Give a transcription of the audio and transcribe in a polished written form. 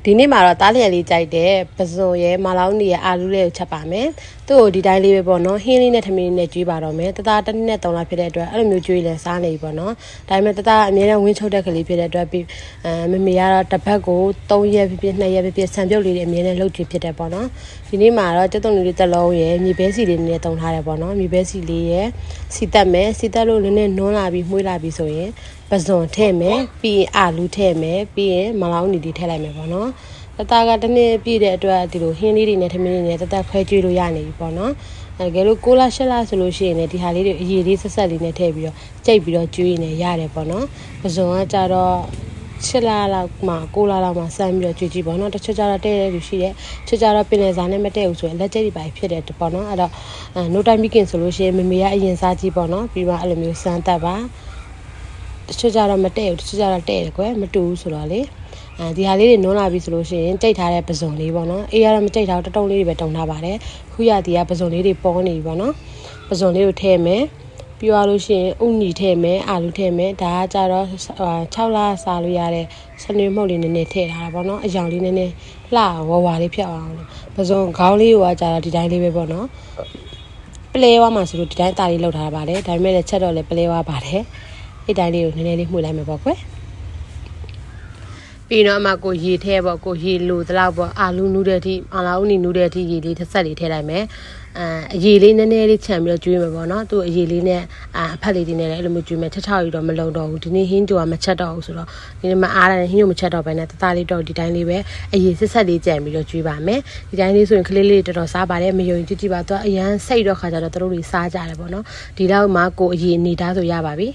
ဒီနေ့မှာတော့တားလျက်လေးကြိုက်တယ်ပစုံရဲ့မလောင်းနေရဲ့အာလူးလေးကိုချက်ပါမယ်သူ့ကိုဒီတိုင်းလေးပဲပေါ့နော်ဟင်းလေးနဲ့ထမင်းလေးနဲ့ကျွေးပါတော့မယ်တသားတစ်နှစ်နဲ့3လဖြစ်တဲ့အတွက်အဲ့လိုမျိုးကျွေးလဲစားနေပြီပေါ့နော်ဒါပေမဲ့တသားအမြဲတမ်းဝင်းချုပ်တဲ့ကလေးဖြစ်တဲ့အတွက်မမေကတော့တစ်ပတ်ကို3ရက်ဖြစ်ဖြစ်2ရက်ဖြစ်ဖြစ်ဆံပြုတ်လေးတွေအမြဲတမ်းလှုပ်ကြည့်ဖြစ်တယ်ပေါ့နော်ဒီနေ့မှာတော့ကျက်သွန်လေးတစ်လုံးရဲ့မြေပဲစီလေးနဲ့တုံထားတယ်ပေါ့နော်မြေပဲစီလေးရဲ့စီတက်မယ်စီတက်လို့လည်းနည်းနွန်းလာပြီးမှုေးလာပြီးဆိုရင်ပစုံထည့်မယ်ပြီးရင်အာလူးထည့်မယ်ပြီးရင်မလောင်းနေလေးထည့်လိုက်မယ်ပေါ့နော်တသားကတနေ့ပြည့်တဲ့အတွက်ဒီလိုဟင်းလေးတွေနဲ့ထမင်းလေးနဲ့တသက်ခွဲကျွေးလို့ရနေပြီပေါ့နော်အဲကဲလို့6လ8လဆိုလို့ရှိရင်လည်းဒီဟာလေးတွေအရေးလေးဆက်ဆက်လေးနဲ့ထည့်ပြီးတော့ကြိတ်ပြီးတော့ကျွေးနေရတယ်ပေါ့နော်ပစုံကကြတော့6လလောက်မှ6လလောက်မှစမ်းပြီးတော့ကျွေးကြည့်ပေါ့နော်တချို့ကြတော့တဲ့လူရှိတယ်တချို့ကြတော့ပင်လယ်စာနဲ့မတဲ့ဘူးဆိုရင်လက်ကျိတ်တွေပါဖြစ်တယ်ပေါ့နော်အဲ့တော့နိုတိုင်းမိခင်ဆိုလို့ရှိရင်မမေကအရင်စားကြည့်ပေါ့နော်ပြီးမှအဲ့လိုမျိုးစမ်းတက်ပါတချို့ကြတော့မတဲ့ဘူးတချို့ကြတော့တဲ့တယ်ကွယ်မတူဘူးဆိုတော့လေဒီဟာလေးတွေနွန်းလာပြီဆိုလို့ရှိရင်ကြိတ်ထားတဲ့ပစုံလေးပေါ့နော်အေးရတော့မကြိတ်ထားတော့တုံးလေးတွေပဲတုံထားပါတယ်ခုရဒီကပစုံလေးတွေပေါ်နေပြီပေါ့နော်ပစုံလေးကိုထည့်မယ်ပြီးသွားလို့ရှိရင်ဥနီထည့်မယ်အာလူးထည့်မယ်ဒါကကြတော့6လစားလို့ရတဲ့စနေမှုတ်လေးနည်းနည်းထည့်ထားတာပေါ့နော်အယောင်လေးနည်းနည်းလှဝါလေးဖြတ်အောင်ပစုံခေါင်းလေးကကြတော့ဒီတိုင်းလေးပဲပေါ့နော်ပလဲဝါမှာဆိုလို့ဒီတိုင်းတာလေးလောက်ထားပါတယ်ဒါပေမဲ့လည်းချက်တော့လည်းပလဲဝါပါတယ်အဲ့တိုင်းလေးကိုနည်းနည်းလေးမှုတ်လိုက်မယ်ပေါ့ကွယ်ပြီးတော့အမကိုရေထဲပေါ့ကိုရေလိုတလောက်ပေါ့အာလူးနူးတဲ့အထိအာလာဦးနီနူးတဲ့အထိရေလေးတစ်ဆက်လေးထည့်လိုက်မယ်အရေလေးနည်းနည်းလေးခြံပြီးတော့ကျွေးမယ်ပေါ့နော်သူအရေလေးနဲ့အဖက်လေးတွေနဲ့လည်းအဲ့လိုမျိုးကျွေးမယ်ချက်ယူတော့မလုံတော့ဘူးဒီနေ့ဟင်းကြိုကမချက်တော့ဘူးဆိုတော့ဒီနေ့မအားတယ်ဟင်းကိုမချက်တော့ဘဲနဲ့တသားလေးတော့ဒီတိုင်းလေးပဲအရေဆက်ဆက်လေးကြံပြီးတော့ကျွေးပါမယ်ဒီတိုင်းလေးဆိုရင်ကလေးလေးတော်တော်စားပါတယ်မယုံကြည်ကြည်ပါတော့အရန်စိတ်တော့ခါကြတော့သူတို့တွေစားကြတယ်ပေါ့နော်ဒီလောက်မှကိုအရေနေသားဆိုရပါပြီ